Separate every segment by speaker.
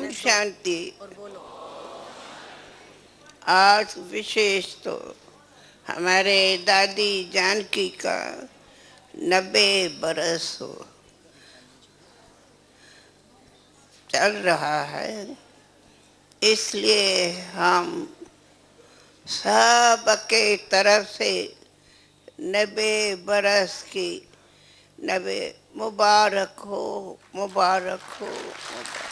Speaker 1: ओम शांति। आज विशेष तो हमारे दादी जानकी का 90 बरस हो चल रहा है, इसलिए हम सबके तरफ से 90 बरस की 90 मुबारक हो, मुबारक हो, मुबारक।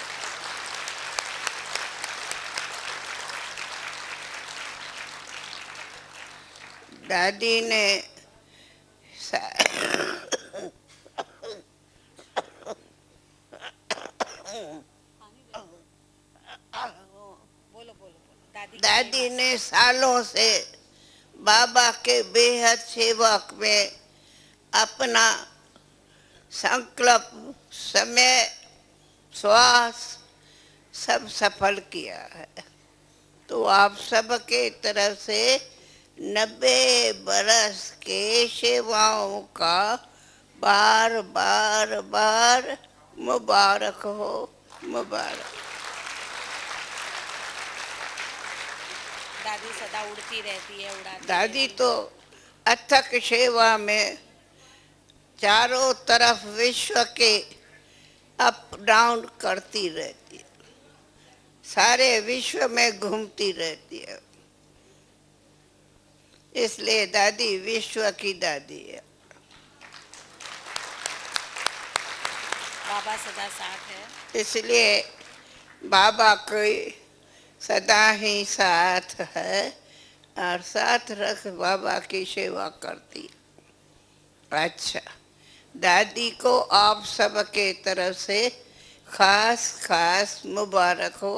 Speaker 1: दादी ने दादी ने सालों से बाबा के बेहद सेवक में अपना संकल्प, समय, श्वास सब सफल किया है। तो आप सबके तरफ से 90 बरस के सेवाओं का बार बार बार मुबारक हो, मुबारक।
Speaker 2: दादी सदा उड़ती रहती है, उड़ाती
Speaker 1: दादी तो अथक सेवा में चारों तरफ विश्व के अप डाउन करती रहती है, सारे विश्व में घूमती रहती है, इसलिए दादी विश्व की दादी है।
Speaker 2: बाबा सदा साथ है,
Speaker 1: इसलिए बाबा कोई सदा ही साथ है और साथ रख बाबा की सेवा करती। अच्छा, दादी को आप सबके तरफ से खास खास मुबारक हो,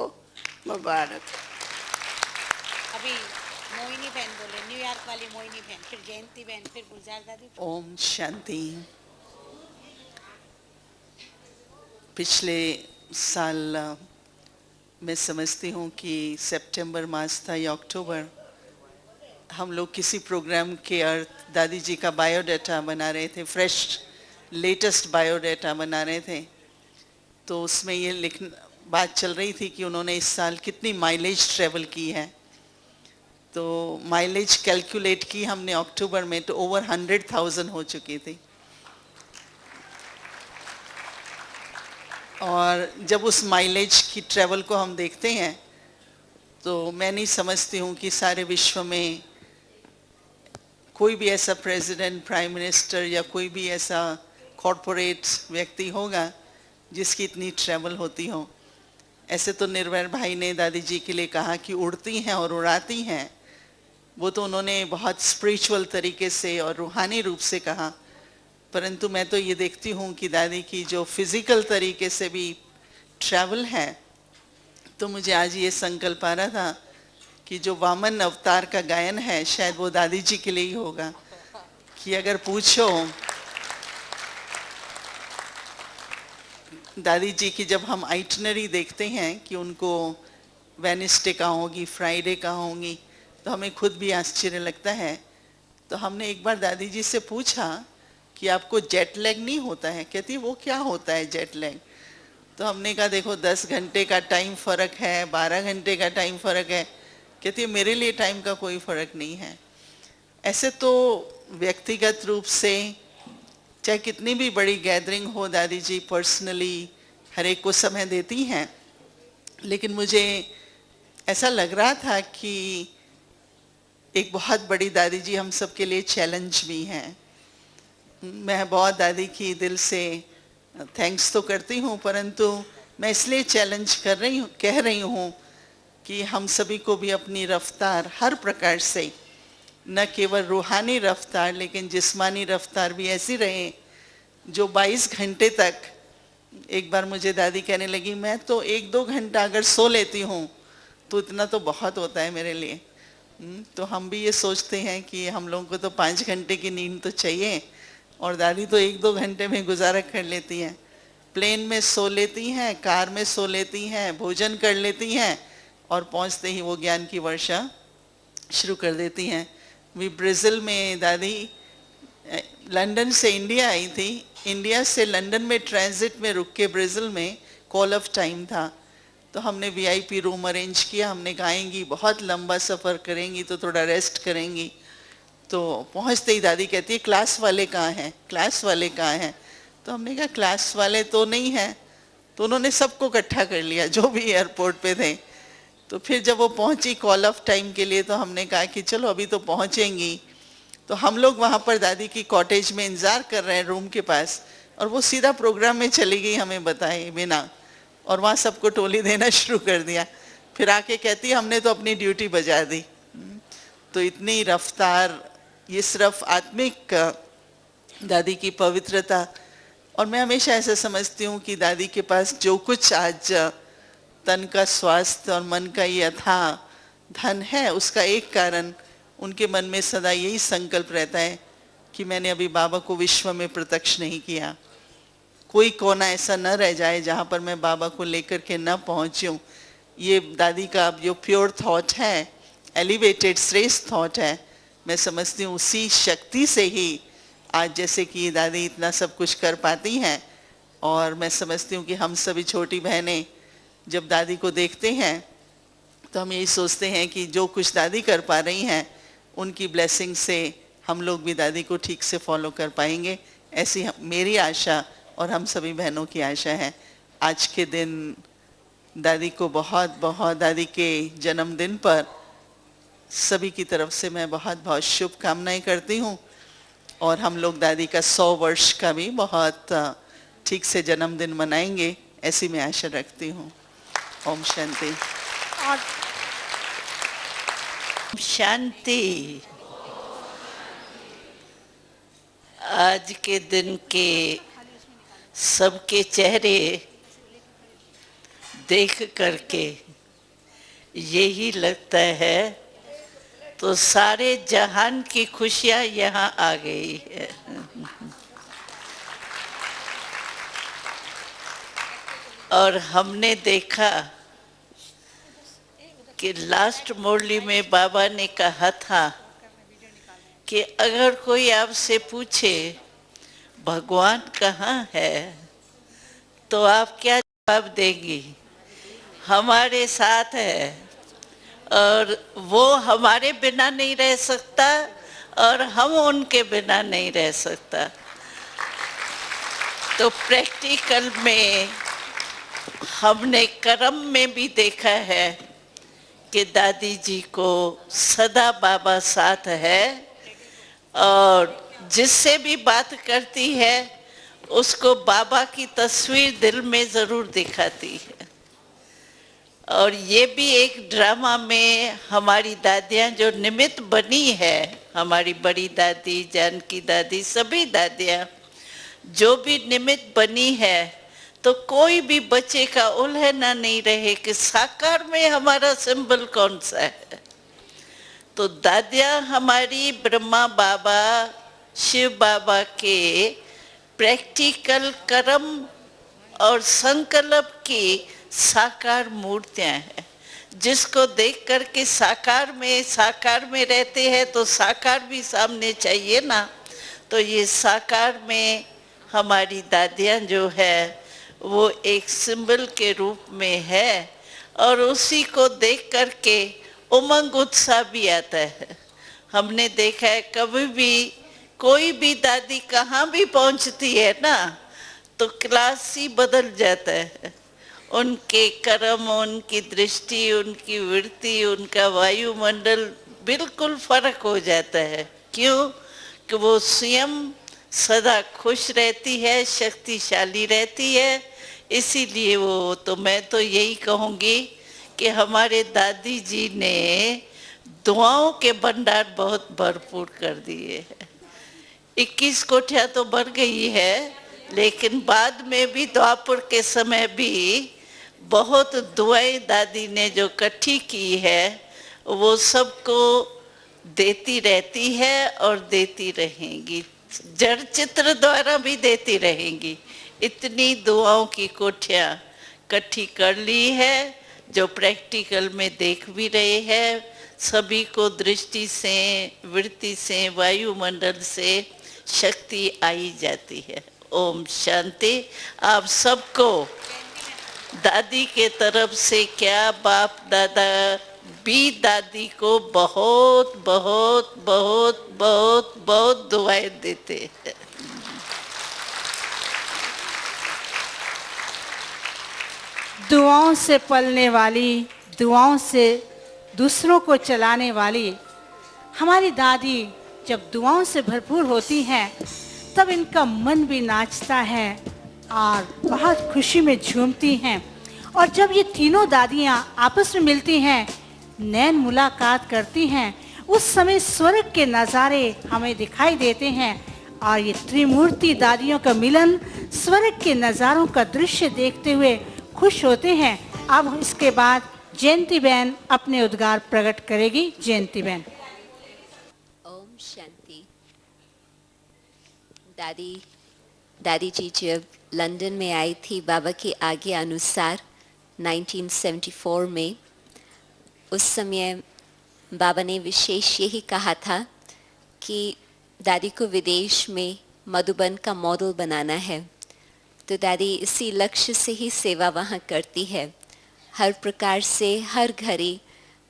Speaker 1: मुबारक।
Speaker 2: अभी मोहिनी बहन बोले, न्यूयॉर्क वाली मोहिनी बहन, फिर जयंती बहन, फिर गुलजार दादी।
Speaker 3: ओम शांति। पिछले साल मैं समझती हूँ कि सितंबर मास था या अक्टूबर, हम लोग किसी प्रोग्राम के अर्थ दादी जी का बायोडाटा बना रहे थे, फ्रेश लेटेस्ट बायोडाटा बना रहे थे। तो उसमें ये बात चल रही थी कि उन्होंने इस साल कितनी माइलेज ट्रेवल की है। तो माइलेज कैलकुलेट की हमने अक्टूबर में, तो ओवर 100,000 हो चुकी थी। और जब उस माइलेज की ट्रैवल को हम देखते हैं तो मैं नहीं समझती हूँ कि सारे विश्व में कोई भी ऐसा प्रेसिडेंट, प्राइम मिनिस्टर या कोई भी ऐसा कॉरपोरेट व्यक्ति होगा जिसकी इतनी ट्रैवल होती हो। ऐसे तो निर्भय भाई ने दादी जी के लिए कहा कि उड़ती हैं और उड़ाती हैं, वो तो उन्होंने बहुत स्पिरिचुअल तरीके से और रूहानी रूप से कहा। परंतु मैं तो ये देखती हूँ कि दादी की जो फिज़िकल तरीके से भी ट्रैवल है, तो मुझे आज ये संकल्प आ रहा था कि जो वामन अवतार का गायन है शायद वो दादी जी के लिए ही होगा। कि अगर पूछो दादी जी की, जब हम आइटनरी देखते हैं कि उनको वेडनेसडे कहाँ होगी, फ्राइडे कहाँ होंगी, तो हमें खुद भी आश्चर्य लगता है। तो हमने एक बार दादी जी से पूछा कि आपको जेट लैग नहीं होता है? कहती वो क्या होता है जेट लैग? तो हमने कहा देखो 10 घंटे का टाइम फ़र्क है, 12 घंटे का टाइम फ़र्क है। कहती है मेरे लिए टाइम का कोई फ़र्क नहीं है। ऐसे तो व्यक्तिगत रूप से चाहे कितनी भी बड़ी गैदरिंग हो, दादी जी पर्सनली हर एक को समय देती हैं। लेकिन मुझे ऐसा लग रहा था कि एक बहुत बड़ी दादी जी हम सब के लिए चैलेंज भी हैं। मैं बहुत दादी की दिल से थैंक्स तो करती हूँ, परंतु मैं इसलिए चैलेंज कह रही हूँ कि हम सभी को भी अपनी रफ्तार हर प्रकार से, न केवल रूहानी रफ्तार लेकिन जिस्मानी रफ्तार भी ऐसी रहे जो 22 घंटे तक। एक बार मुझे दादी कहने लगी मैं तो 1-2 घंटा अगर सो लेती हूँ तो इतना तो बहुत होता है मेरे लिए। तो हम भी ये सोचते हैं कि हम लोगों को तो 5 घंटे की नींद तो चाहिए, और दादी तो 1-2 घंटे में गुजारा कर लेती हैं। प्लेन में सो लेती हैं, कार में सो लेती हैं, भोजन कर लेती हैं और पहुंचते ही वो ज्ञान की वर्षा शुरू कर देती हैं। भी ब्राज़ील में दादी लंदन से इंडिया आई थी, इंडिया से लंदन में ट्रांजिट में रुक के ब्राज़ील में कॉल ऑफ टाइम था। तो हमने वीआईपी रूम अरेंज किया। हमने गाएंगी, बहुत लंबा सफ़र करेंगी तो थोड़ा रेस्ट करेंगी। तो पहुंचते ही दादी कहती है क्लास वाले कहाँ हैं, क्लास वाले कहाँ हैं। तो हमने कहा क्लास वाले तो नहीं हैं। तो उन्होंने सबको इकट्ठा कर लिया जो भी एयरपोर्ट पे थे। तो फिर जब वो पहुंची कॉल ऑफ टाइम के लिए, तो हमने कहा कि चलो अभी तो पहुंचेंगी। तो हम लोग वहाँ पर दादी की कॉटेज में इंतज़ार कर रहे हैं रूम के पास, और वो सीधा प्रोग्राम में चली गई हमें बताए बिना, और वहाँ सबको टोली देना शुरू कर दिया। फिर आके कहती है हमने तो अपनी ड्यूटी बजा दी। तो इतनी रफ्तार, ये सिर्फ आत्मिक दादी की पवित्रता। और मैं हमेशा ऐसा समझती हूँ कि दादी के पास जो कुछ आज तन का स्वास्थ्य और मन का ये अथाह धन है, उसका एक कारण उनके मन में सदा यही संकल्प रहता है कि मैंने अभी बाबा को विश्व में प्रत्यक्ष नहीं किया। कोई कोना ऐसा न रह जाए जहाँ पर मैं बाबा को लेकर के न पहुँचूँ। ये दादी का जो प्योर थॉट है, एलिवेटेड श्रेष्ठ थॉट है, मैं समझती हूँ उसी शक्ति से ही आज जैसे कि दादी इतना सब कुछ कर पाती हैं। और मैं समझती हूँ कि हम सभी छोटी बहनें जब दादी को देखते हैं तो हम यही सोचते हैं कि जो कुछ दादी कर पा रही हैं, उनकी ब्लेसिंग से हम लोग भी दादी को ठीक से फॉलो कर पाएंगे। ऐसी मेरी आशा और हम सभी बहनों की आशा है। आज के दिन दादी को बहुत बहुत, दादी के जन्मदिन पर सभी की तरफ से मैं बहुत बहुत शुभकामनाएं करती हूँ। और हम लोग दादी का 100 वर्ष का भी बहुत ठीक से जन्मदिन मनाएंगे, ऐसी मैं आशा रखती हूँ। ओम शांति।
Speaker 1: शांति। आज के दिन के सबके चेहरे देख करके यही लगता है तो सारे जहान की खुशियाँ यहाँ आ गई है। और हमने देखा कि लास्ट मुरली में बाबा ने कहा था कि अगर कोई आपसे पूछे भगवान कहाँ है तो आप क्या जवाब देंगी? हमारे साथ है, और वो हमारे बिना नहीं रह सकता और हम उनके बिना नहीं रह सकता। तो प्रैक्टिकल में हमने कर्म में भी देखा है कि दादी जी को सदा बाबा साथ है, और जिससे भी बात करती है उसको बाबा की तस्वीर दिल में ज़रूर दिखाती है। और ये भी एक ड्रामा में हमारी दादियाँ जो निमित्त बनी है, हमारी बड़ी दादी, जानकी दादी, सभी दादियाँ जो भी निमित्त बनी है, तो कोई भी बच्चे का उल्हना नहीं रहे कि साकार में हमारा सिंबल कौन सा है। तो दादियाँ हमारी ब्रह्मा बाबा, शिव बाबा के प्रैक्टिकल कर्म और संकल्प की साकार मूर्तियां हैं, जिसको देख कर के साकार में रहते हैं तो साकार भी सामने चाहिए ना। तो ये साकार में हमारी दादियां जो है वो एक सिंबल के रूप में है, और उसी को देख कर के उमंग उत्साह भी आता है। हमने देखा है कभी भी कोई भी दादी कहाँ भी पहुँचती है ना तो क्लास ही बदल जाता है। उनके कर्म, उनकी दृष्टि, उनकी वृत्ति, उनका वायुमंडल बिल्कुल फर्क हो जाता है। क्यों? कि वो स्वयं सदा खुश रहती है, शक्तिशाली रहती है, इसीलिए वो। तो मैं तो यही कहूँगी कि हमारे दादी जी ने दुआओं के भंडार बहुत भरपूर कर दिए हैं। 21 कोठियाँ तो बढ़ गई है, लेकिन बाद में भी द्वापर के समय भी बहुत दुआएं दादी ने जो इकट्ठी की है वो सबको देती रहती है और देती रहेंगी, जड़ चित्र द्वारा भी देती रहेंगी। इतनी दुआओं की कोठियाँ इकट्ठी कर ली है जो प्रैक्टिकल में देख भी रहे हैं। सभी को दृष्टि से, वृत्ति से, वायुमंडल से शक्ति आई जाती है। ओम शांति। आप सबको
Speaker 3: दादी के तरफ से क्या, बाप दादा भी दादी को बहुत बहुत बहुत बहुत बहुत दुआएं देते हैं।
Speaker 4: दुआओं से पलने वाली, दुआओं से दूसरों को चलाने वाली हमारी दादी जब दुआओं से भरपूर होती हैं तब इनका मन भी नाचता है और बहुत खुशी में झूमती हैं। और जब ये तीनों दादियाँ आपस में मिलती हैं, नैन मुलाकात करती हैं, उस समय स्वर्ग के नज़ारे हमें दिखाई देते हैं और ये त्रिमूर्ति दादियों का मिलन स्वर्ग के नज़ारों का दृश्य देखते हुए खुश होते हैं। अब इसके बाद जयंती बहन अपने उद्गार प्रकट करेगी। जयंती बहन।
Speaker 5: ओम शांति। दादी जी जब लंदन में आई थी बाबा की आज्ञा अनुसार 1974 में, उस समय बाबा ने विशेष यही कहा था कि दादी को विदेश में मधुबन का मॉडल बनाना है। तो दादी इसी लक्ष्य से ही सेवा वहाँ करती है। हर प्रकार से हर घड़ी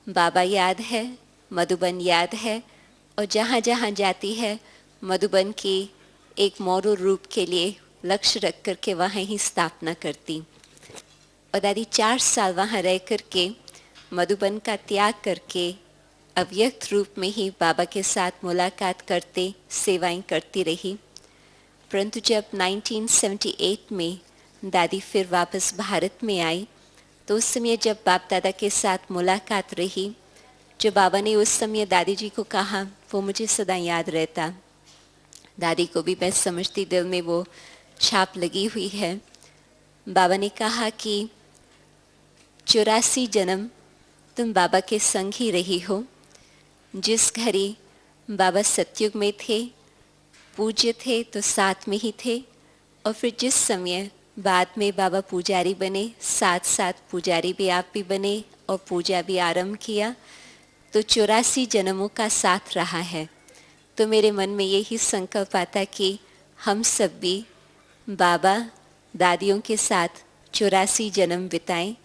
Speaker 5: बाबा याद है, मधुबन याद है, और जहाँ जहाँ जाती है मधुबन की एक मॉडल रूप के लिए लक्ष्य रख कर के वहाँ ही स्थापना करती। और दादी 4 साल वहाँ रह कर के मधुबन का त्याग करके अव्यक्त रूप में ही बाबा के साथ मुलाकात करते सेवाएं करती रही। परंतु जब 1978 में दादी फिर वापस भारत में आई तो उस समय जब बाप दादा के साथ मुलाकात रही, जो बाबा ने उस समय दादी जी को कहा वो मुझे सदा याद रहता। दादी को भी मैं समझती दिल में वो छाप लगी हुई है। बाबा ने कहा कि 84 जन्म तुम बाबा के संग ही रही हो। जिस घड़ी बाबा सतयुग में थे, पूज्य थे तो साथ में ही थे, और फिर जिस समय बाद में बाबा पुजारी बने, साथ साथ पुजारी भी आप भी बने और पूजा भी आरंभ किया, तो 84 जन्मों का साथ रहा है। तो मेरे मन में यही संकल्प आता कि हम सब भी बाबा दादियों के साथ 84 जन्म बिताएं।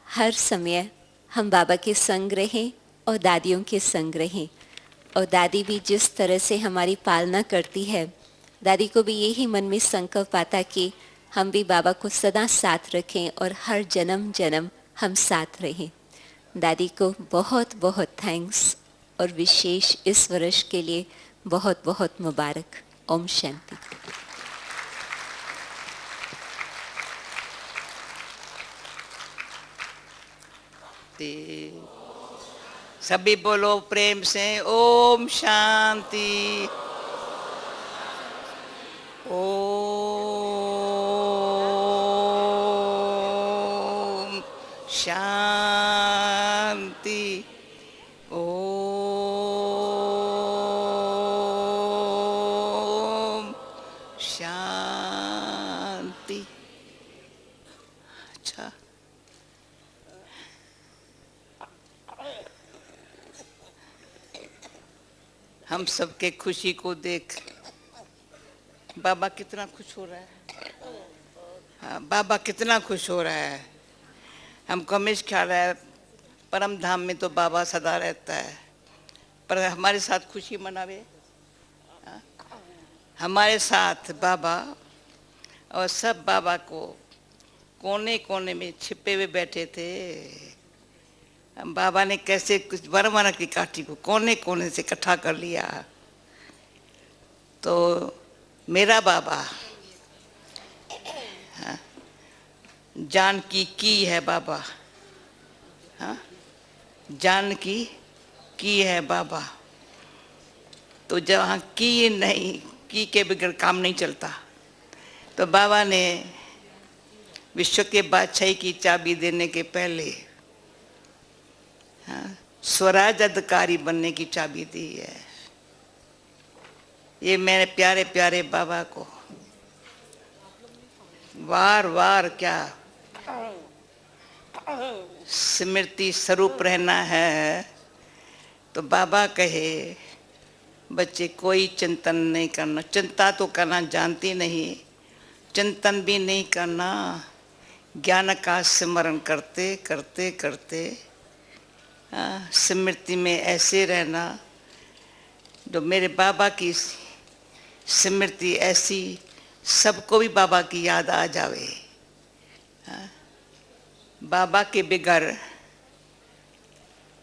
Speaker 5: हर समय हम बाबा के संग रहें और दादियों के संग रहें। और दादी भी जिस तरह से हमारी पालना करती है, दादी को भी यही मन में संकल्प आता कि हम भी बाबा को सदा साथ रखें और हर जन्म जन्म हम साथ रहें। दादी को बहुत बहुत थैंक्स और विशेष इस वर्ष के लिए बहुत बहुत मुबारक। ओम शांति।
Speaker 1: सभी बोलो प्रेम से ओम शांति। ओम शांति। ओम शांति। अच्छा, हम सबके खुशी को देख बाबा कितना खुश हो रहा है। हाँ, बाबा कितना खुश हो रहा है। हमको हमेशा ख्याल है परम धाम में तो बाबा सदा रहता है, पर हमारे साथ खुशी मनावे। हाँ, हमारे साथ बाबा, और सब बाबा को कोने कोने में छिपे हुए बैठे थे। बाबा ने कैसे कुछ बरमना की काठी को कोने कोने से इकट्ठा कर लिया। तो मेरा बाबा, हाँ, जानकी की है बाबा। हाँ, जानकी की है बाबा। तो जहाँ की नहीं, की के बगैर काम नहीं चलता। तो बाबा ने विश्व के बादशाही की चाबी देने के पहले, हाँ, स्वराज अधिकारी बनने की चाबी दी है। ये मेरे प्यारे प्यारे बाबा को वार वार क्या स्मृति स्वरूप रहना है। तो बाबा कहे बच्चे कोई चिंतन नहीं करना। चिंता तो करना जानती नहीं, चिंतन भी नहीं करना। ज्ञान का सिमरन करते करते करते स्मृति में ऐसे रहना, जो मेरे बाबा की स्मृति ऐसी सबको भी बाबा की याद आ जावे। बाबा के बिगर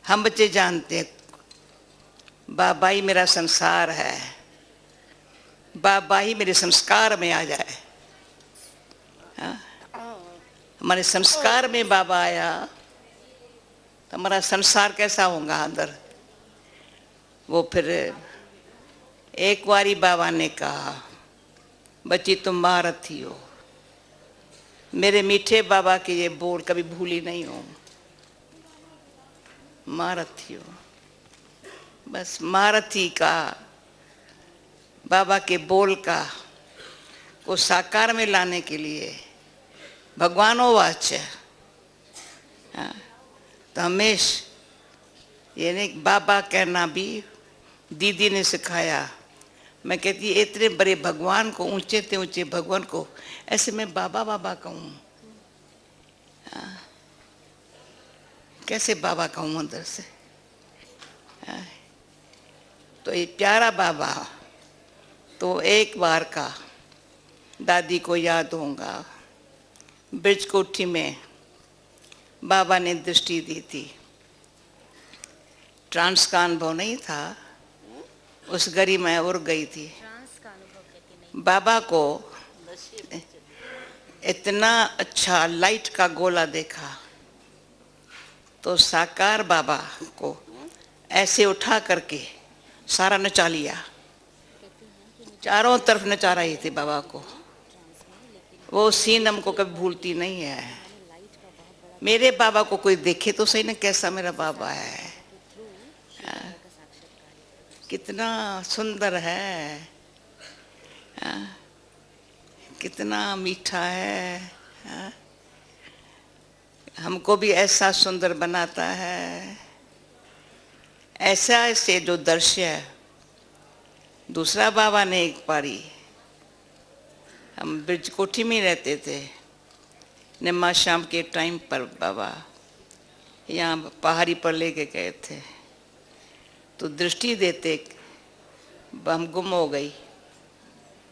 Speaker 1: हम बच्चे जानते हैं बाबा ही मेरा संसार है, बाबा ही मेरे संस्कार में आ जाए। हमारे संस्कार में बाबा आया तो हमारा संसार कैसा होगा अंदर। वो फिर एक बारी बाबा ने कहा, बच्ची तुम महारथी हो। मेरे मीठे बाबा के ये बोल कभी भूली नहीं हो, महारथी हो। बस महारथी का बाबा के बोल का को साकार में लाने के लिए भगवानो वाच तो हमेश ये नहीं बाबा कहना भी दीदी ने सिखाया। मैं कहती इतने बड़े भगवान को, ऊंचे से ऊंचे भगवान को ऐसे मैं बाबा बाबा कहूँ, कैसे बाबा कहूँ अंदर से। तो ये प्यारा बाबा तो एक बार का दादी को याद होगा, ब्रिज कोठी में बाबा ने दृष्टि दी थी। ट्रांस का अनुभव नहीं था, उस घड़ी मैं उड़ गई थी। बाबा को इतना अच्छा लाइट का गोला देखा तो साकार बाबा को ऐसे उठा करके सारा नचा लिया, चारों तरफ नचा रही थी बाबा को। वो सीन हमको कभी भूलती नहीं है। मेरे बाबा को कोई देखे तो सही ना कैसा मेरा बाबा है, कितना सुंदर है, कितना मीठा है, हमको भी ऐसा सुंदर बनाता है। ऐसा ऐसे जो दृश्य है। दूसरा बाबा ने एक बारी, हम ब्रिज कोठी में रहते थे, निम्मा शाम के टाइम पर बाबा यहाँ पहाड़ी पर लेके गए थे, तो दृष्टि देते हम गुम हो गई।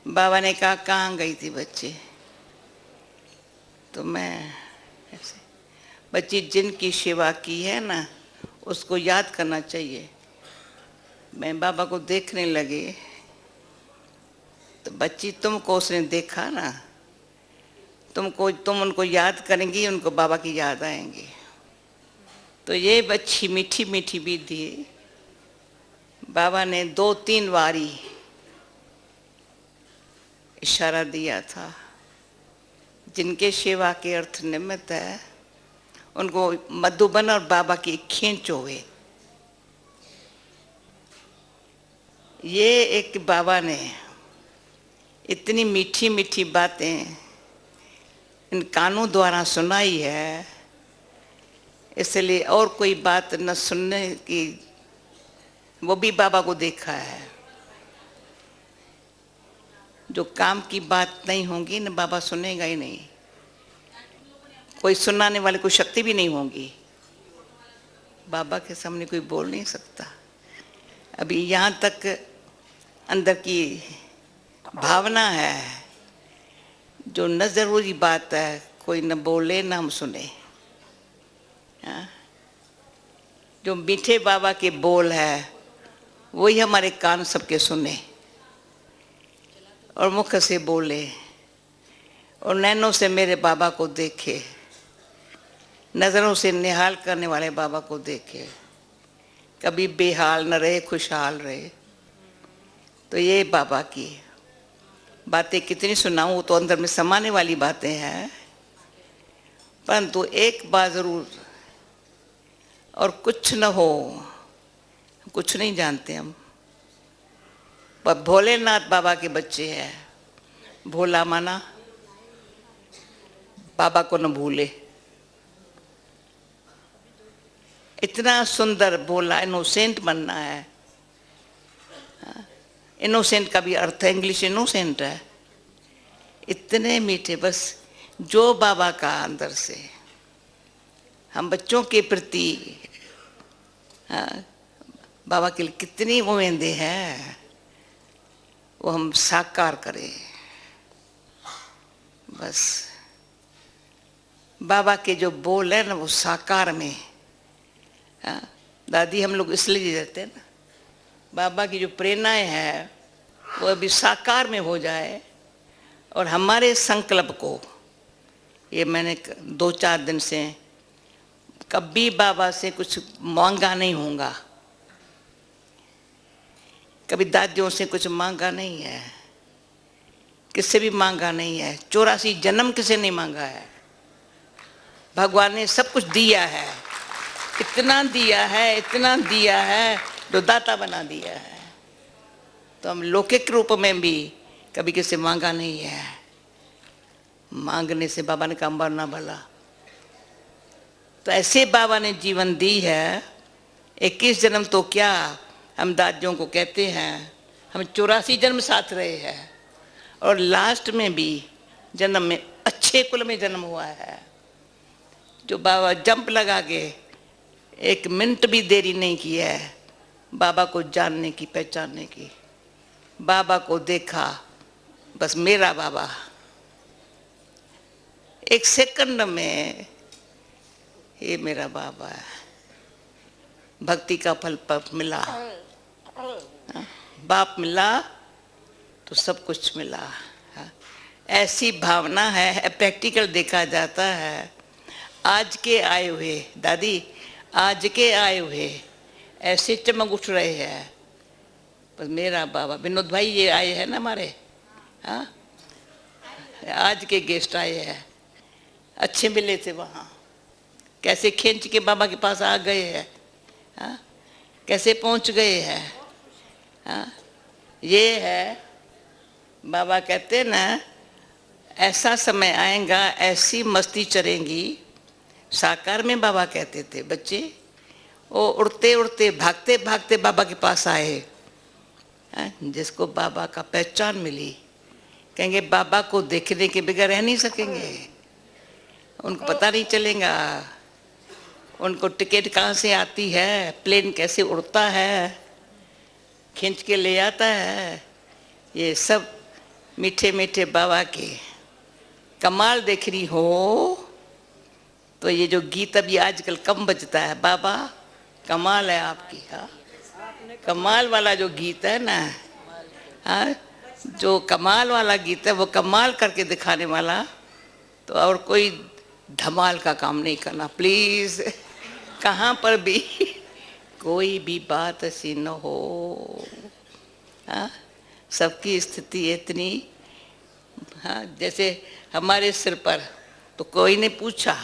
Speaker 1: बाबा ने कहा कहाँ गई थी बच्चे? तो मैं ऐसे, बच्ची जिनकी सेवा की है ना उसको याद करना चाहिए। मैं बाबा को देखने लगे तो बच्ची तुमको उसने देखा ना, तुम उनको याद करेंगी, उनको बाबा की याद आएंगी। तो ये बच्ची मीठी मीठी विधि बाबा ने 2-3 बारी इशारा दिया था। जिनके सेवा के अर्थ निमित्त है उनको मधुबन और बाबा की खींच होवे। ये एक बाबा ने इतनी मीठी मीठी बातें इन कानों द्वारा सुनाई है, इसलिए और कोई बात न सुनने की, वो भी बाबा को देखा है। जो काम की बात नहीं होगी न बाबा सुनेगा ही नहीं, कोई सुनाने वाले को शक्ति भी नहीं होगी। बाबा के सामने कोई बोल नहीं सकता। अभी यहाँ तक अंदर की भावना है, जो न जरूरी बात है कोई न बोले न हम सुने। जो मीठे बाबा के बोल है वही हमारे कान सबके सुने और मुख से बोले और नैनों से मेरे बाबा को देखे, नज़रों से निहाल करने वाले बाबा को देखे, कभी बेहाल न रहे, खुशहाल रहे। तो ये बाबा की बातें कितनी सुनाऊं, तो अंदर में समाने वाली बातें हैं। परंतु एक बात जरूर, और कुछ न हो, कुछ नहीं जानते हम, पर भोलेनाथ बाबा के बच्चे हैं। भोला माना बाबा को न भूले। इतना सुंदर भोला, इनोसेंट बनना है। इनोसेंट का भी अर्थ है, इंग्लिश इनोसेंट है। इतने मीठे, बस जो बाबा का अंदर से हम बच्चों के प्रति बाबा के लिए कितनी उम्मीदें हैं, वो हम साकार करें। बस बाबा के जो बोल है ना वो साकार में, दादी हम लोग इसलिए रहते हैं ना, बाबा की जो प्रेरणाएं हैं वो अभी साकार में हो जाए। और हमारे संकल्प को, ये मैंने 2-4 दिन से कभी बाबा से कुछ मांगा नहीं होगा, कभी दादियों से कुछ मांगा नहीं है, किससे भी मांगा नहीं है, 84 जन्म किसे नहीं मांगा है। भगवान ने सब कुछ दिया है, इतना दिया है, इतना दिया है, जो दाता बना दिया है। तो हम लौकिक रूप में भी कभी किसी मांगा नहीं है। मांगने से बाबा ने कहा मरना भला। तो ऐसे बाबा ने जीवन दी है। 21 जन्म तो क्या, हम दादियों को कहते हैं हम 84 जन्म साथ रहे हैं, और लास्ट में भी जन्म में अच्छे कुल में जन्म हुआ है। जो बाबा जंप लगा के 1 मिनट भी देरी नहीं की है बाबा को जानने की, पहचानने की। बाबा को देखा, बस मेरा बाबा, 1 सेकंड में ये मेरा बाबा है। भक्ति का फल मिला, बाप मिला तो सब कुछ मिला। ऐसी भावना है, प्रैक्टिकल देखा जाता है। आज के आए हुए दादी, आज के आए हुए ऐसे चमक उठ रहे हैं। बस मेरा बाबा, विनोद भाई ये आए हैं ना हमारे, हाँ आज के गेस्ट आए हैं, अच्छे मिले थे वहाँ, कैसे खींच के बाबा के पास आ गए हैं, हाँ कैसे पहुँच गए हैं। हाँ ये है बाबा कहते ना, ऐसा समय आएगा, ऐसी मस्ती चलेंगी। साकार में बाबा कहते थे बच्चे, वो उड़ते उड़ते भागते भागते बाबा के पास आए। जिसको बाबा का पहचान मिली, कहेंगे बाबा को देखने के बगैर रह नहीं सकेंगे, उनको पता नहीं चलेगा उनको टिकट कहाँ से आती है, प्लेन कैसे उड़ता है, खींच के ले आता है। ये सब मीठे मीठे बाबा के कमाल देखनी हो तो ये जो गीत अभी आजकल कम बजता है, बाबा कमाल है आपकी। हाँ कमाल वाला जो गीत है ना, हाँ जो कमाल वाला गीत है वो कमाल करके दिखाने वाला, तो और कोई धमाल का काम नहीं करना प्लीज़। कहाँ पर भी कोई भी बात ऐसी न हो। हाँ सबकी स्थिति इतनी, हाँ जैसे हमारे सिर पर तो कोई ने पूछा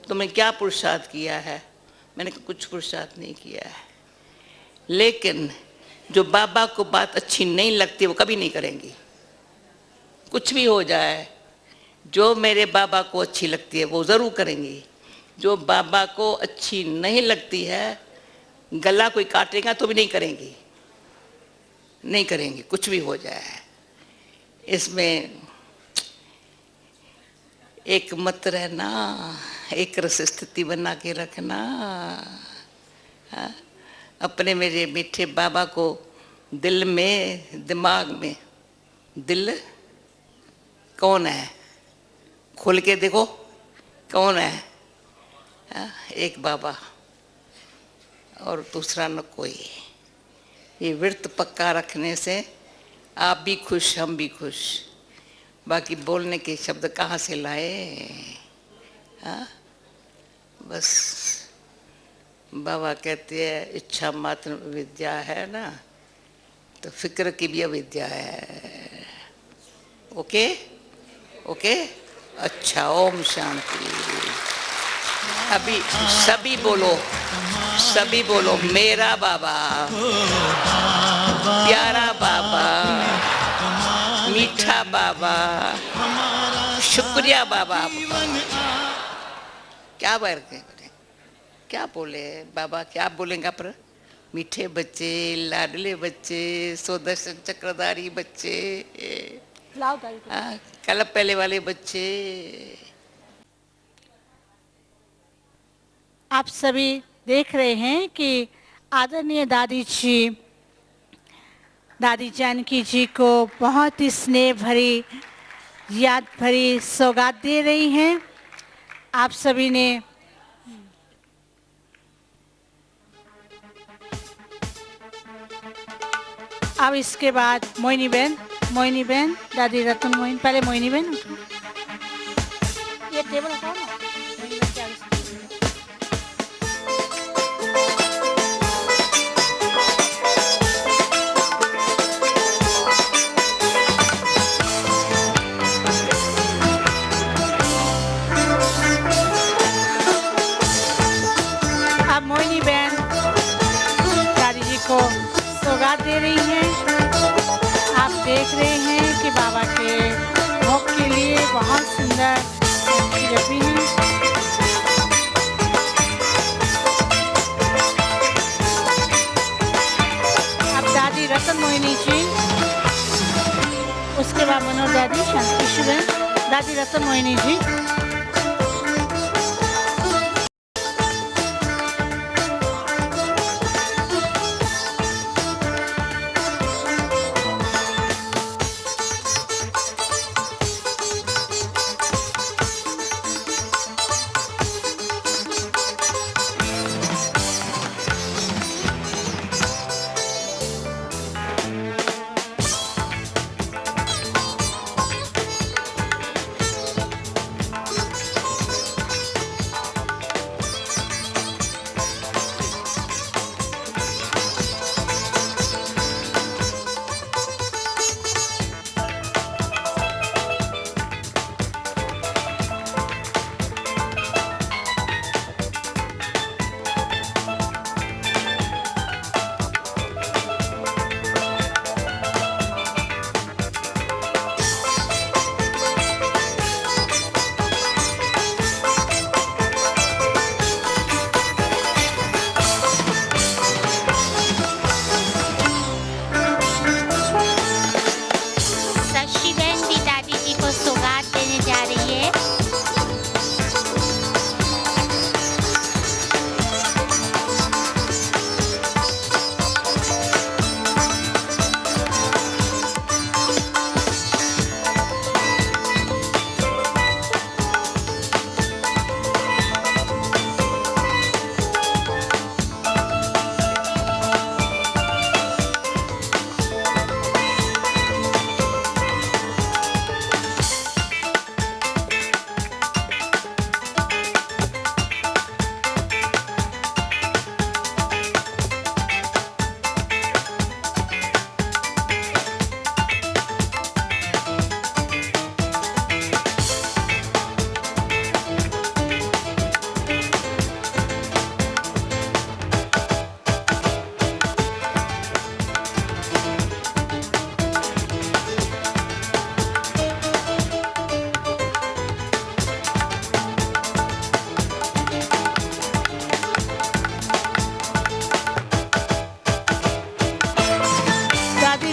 Speaker 1: तुमने क्या पुरुषार्थ किया है, मैंने कहा कुछ पुरुषार्थ नहीं किया है। लेकिन जो बाबा को बात अच्छी नहीं लगती वो कभी नहीं करेंगी, कुछ भी हो जाए। जो मेरे बाबा को अच्छी लगती है वो ज़रूर करेंगी, जो बाबा को अच्छी नहीं लगती है, गला कोई काटेगा तो भी नहीं करेंगी, नहीं करेंगी कुछ भी हो जाए। इसमें एक मत रहना, एक रस स्थिति बना के रखना। हाँ? अपने मेरे मीठे बाबा को दिल में, दिमाग में, दिल कौन है खोल के देखो कौन है। हाँ? एक बाबा और दूसरा न कोई। ये व्रत पक्का रखने से आप भी खुश, हम भी खुश। बाकी बोलने के शब्द कहाँ से लाए। हाँ बस बाबा कहते हैं इच्छा मात्र विद्या है ना, तो फिक्र की भी अविद्या है। ओके ओके अच्छा, ओम शांति। अभी सभी बोलो, सभी बोलो मेरा बाबा, प्यारा बाबा, मीठा बाबा, शुक्रिया बाबा आपका। क्या बोले, क्या बोले बाबा, क्या बोलेंगे पर मीठे बच्चे, लाडले बच्चे, सुदर्शन चक्रधारी बच्चे,
Speaker 4: लाओ दादी को।
Speaker 1: कल पहले वाले बच्चे
Speaker 4: आप सभी देख रहे हैं कि आदरणीय दादी जी, दादी जानकी जी को बहुत ही स्नेह भरी, याद भरी सौगात दे रही हैं। आप सभी ने अब इसके बाद मोहिनी बहन, दादी रतन मोहिनी, पहले मोहिनी बहन, ये टेबल हटाओ ना, मोहिनी बहन के आगे से। अब मोहिनी बहन दादी जी को सौगात दे रही हैं। आप देख रहे हैं कि बाबा के भोग के लिए बहुत सुंदर डब्बी है। अब दादी रतन मोहिनी जी, उसके बाद मनोज दादी, शांति बहन, दादी रतन मोहिनी जी।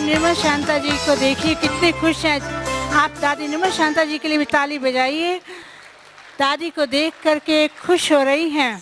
Speaker 4: निर्मल शांता जी को देखिए कितने खुश हैं। आप दादी निर्मल शांता जी के लिए भी ताली बजाइए। दादी को देख करके खुश हो रही हैं।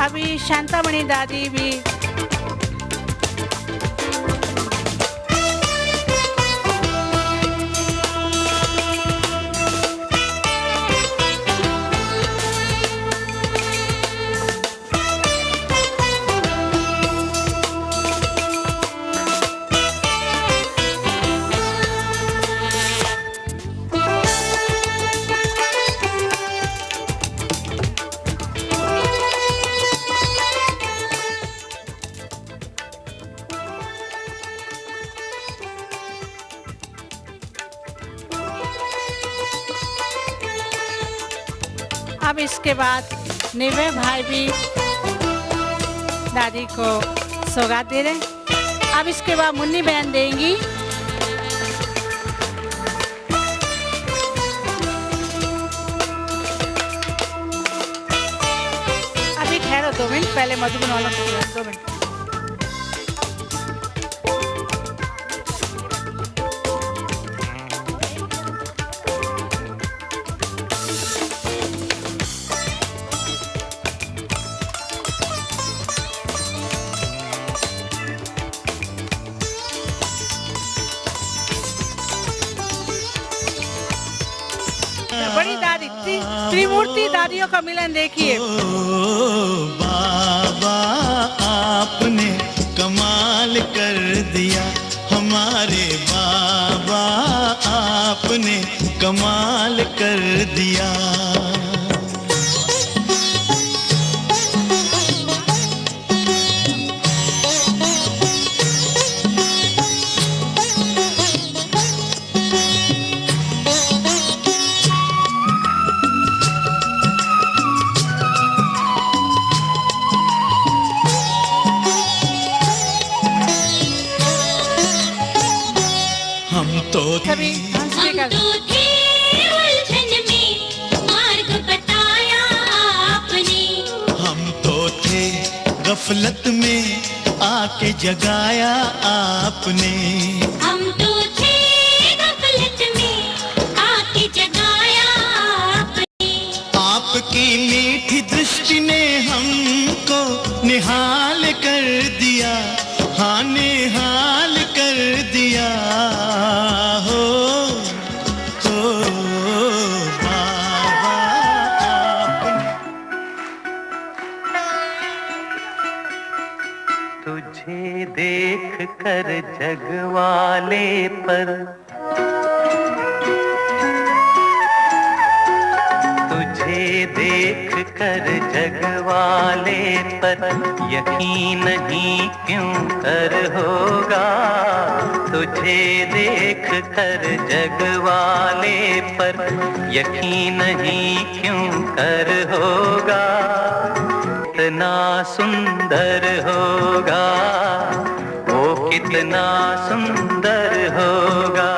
Speaker 4: अभी शांतामणि दादी भी अब इसके बाद निवे भाई भी दादी को सौगात दे रहे हैं। अब इसके बाद मुन्नी बहन देंगी। अभी ठहरो 2 मिनट, पहले मधुबन वालों को 2 मिनट। बड़ी दादी त्रिमूर्ति दादियों का मिलन देखिए।
Speaker 6: बाबा आपने कमाल कर दिया, हमारे बाबा आपने कमाल कर दिया।
Speaker 4: सभी
Speaker 7: हम तो थे उलझन में, मार्ग बताया आपने।
Speaker 6: हम तो थे गफलत में, आके जगाया आपने।
Speaker 7: हम तो थे गफलत में, आके जगाया आपने।
Speaker 6: आपकी मीठी दृष्टि ने हमको निहाल कर दिया, हाँ निहाल कर दिया। हो बाबा आपने।
Speaker 8: तुझे देख कर जग वाले पर, तुझे देख कर जग वाले पर यकीन नहीं क्यों कर होगा। तुझे देख कर जग वाले पर यकीन नहीं क्यों कर होगा। कितना सुंदर होगा वो, कितना सुंदर होगा।